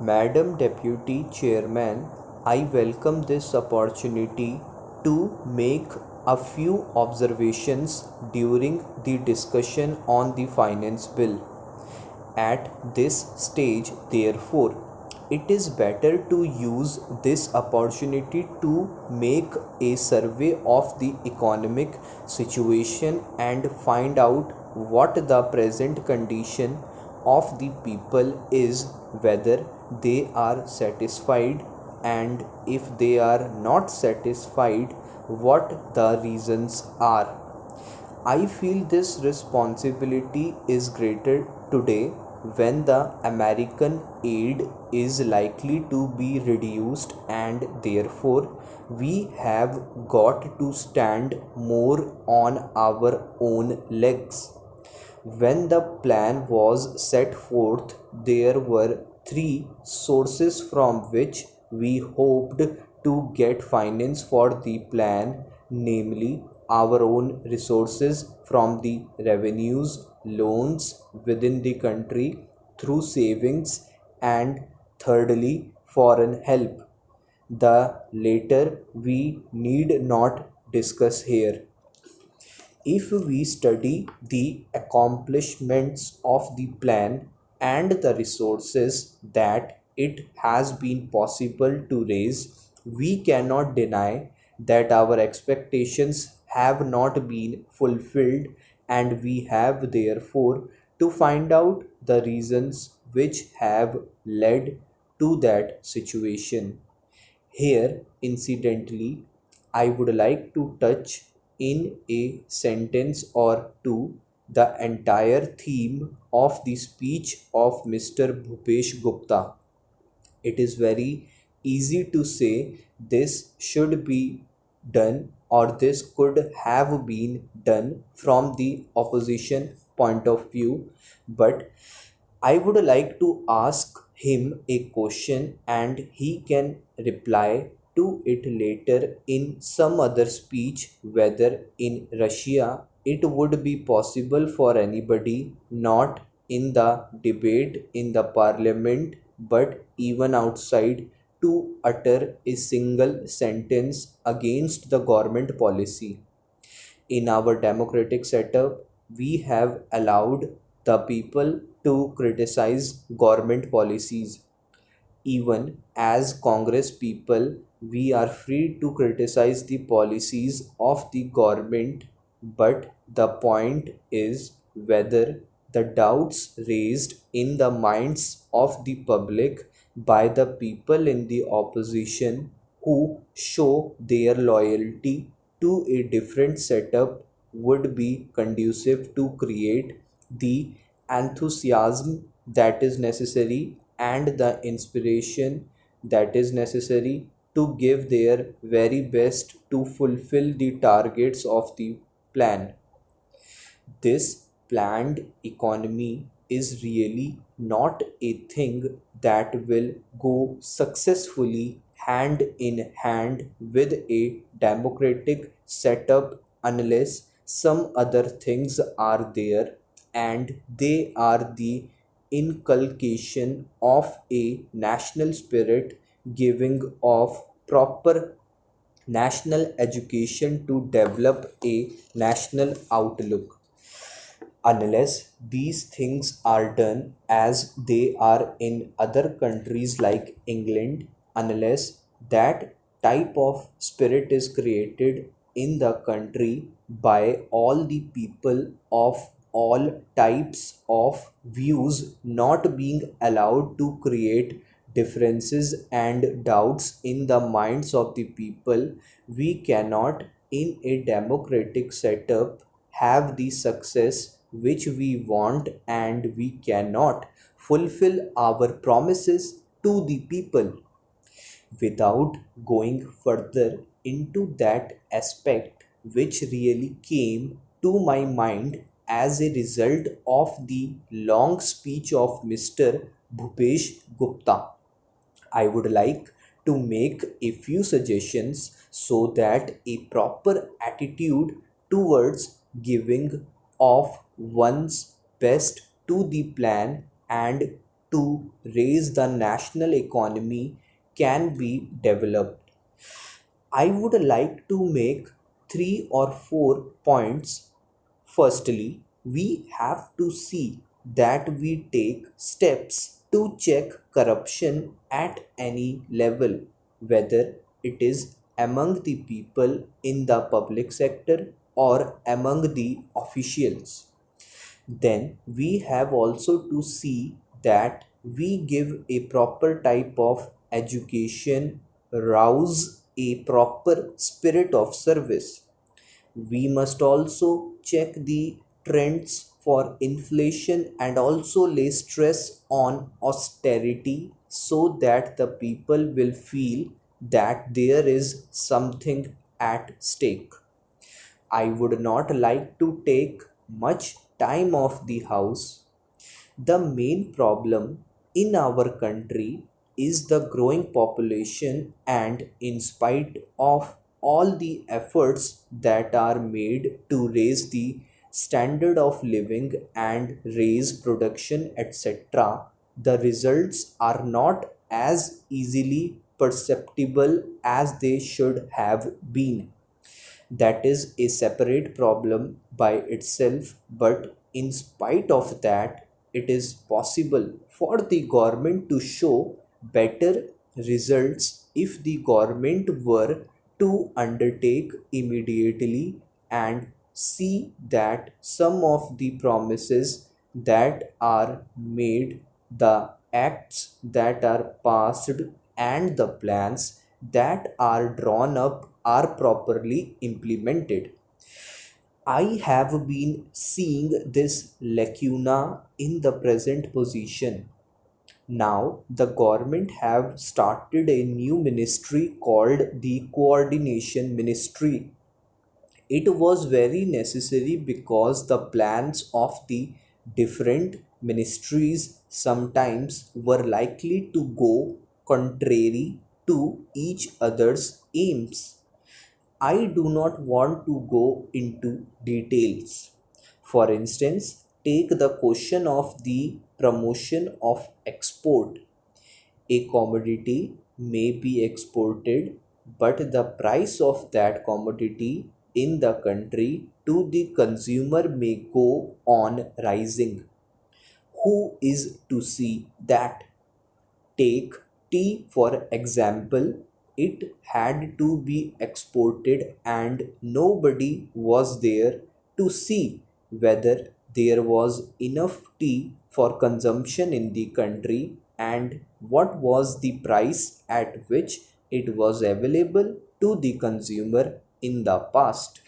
Madam Deputy Chairman, I welcome this opportunity to make a few observations during the discussion on the Finance Bill. At this stage, therefore, it is better to use this opportunity to make a survey of the economic situation and find out what the present condition of the people is, whether they are satisfied, and if they are not satisfied, what the reasons are. I feel this responsibility is greater today when the American aid is likely to be reduced, and therefore we have got to stand more on our own legs. When the plan was set forth, there were three sources from which we hoped to get finance for the plan, namely our own resources from the revenues, loans within the country through savings, and thirdly, foreign help. The latter we need not discuss here. If we study the accomplishments of the plan and the resources that it has been possible to raise, we cannot deny that our expectations have not been fulfilled, and we have therefore to find out the reasons which have led to that situation. Here, incidentally, I would like to touch in a sentence or two the entire theme of the speech of Mr. Bhupesh Gupta. It is very easy to say this should be done or this could have been done from the opposition point of view, but I would like to ask him a question and he can reply to it later in some other speech, whether in Russia it would be possible for anybody, not in the debate in the parliament but even outside, to utter a single sentence against the government policy. In our democratic setup, we have allowed the people to criticize government policies. Even as Congress people, we are free to criticize the policies of the government, but the point is whether the doubts raised in the minds of the public by the people in the opposition who show their loyalty to a different setup would be conducive to create the enthusiasm that is necessary and the inspiration that is necessary to give their very best to fulfill the targets of the plan. This planned economy is really not a thing that will go successfully hand in hand with a democratic setup unless some other things are there, and they are the inculcation of a national spirit, giving of proper national education to develop a national outlook. Unless these things are done as they are in other countries like England, unless that type of spirit is created in the country by all the people of all types of views not being allowed to create differences and doubts in the minds of the people, we cannot, in a democratic setup, have the success which we want, and we cannot fulfill our promises to the people. Without going further into that aspect, which really came to my mind as a result of the long speech of Mr. Bhupesh Gupta, I would like to make a few suggestions so that a proper attitude towards giving of one's best to the plan and to raise the national economy can be developed. I would like to make three or four points. Firstly, we have to see that we take steps to check corruption at any level, whether it is among the people in the public sector or among the officials. Then we have also to see that we give a proper type of education, rouse a proper spirit of service. We must also check the trends for inflation and also lay stress on austerity so that the people will feel that there is something at stake. I would not like to take much time off the house. The main problem in our country is the growing population, and in spite of all the efforts that are made to raise the standard of living and raise production, etc., the results are not as easily perceptible as they should have been. That is a separate problem by itself, but in spite of that, it is possible for the government to show better results if the government were to undertake immediately and see that some of the promises that are made, the acts that are passed, and the plans that are drawn up are properly implemented. I have been seeing this lacuna in the present position. Now the government have started a new ministry called the Coordination Ministry. It was very necessary because the plans of the different ministries sometimes were likely to go contrary to each other's aims. I do not want to go into details. For instance, take the question of the promotion of export. A commodity may be exported, but the price of that commodity in the country to the consumer may go on rising. Who is to see that? Take tea for example, it had to be exported, and nobody was there to see whether there was enough tea for consumption in the country and what was the price at which it was available to the consumer in the past.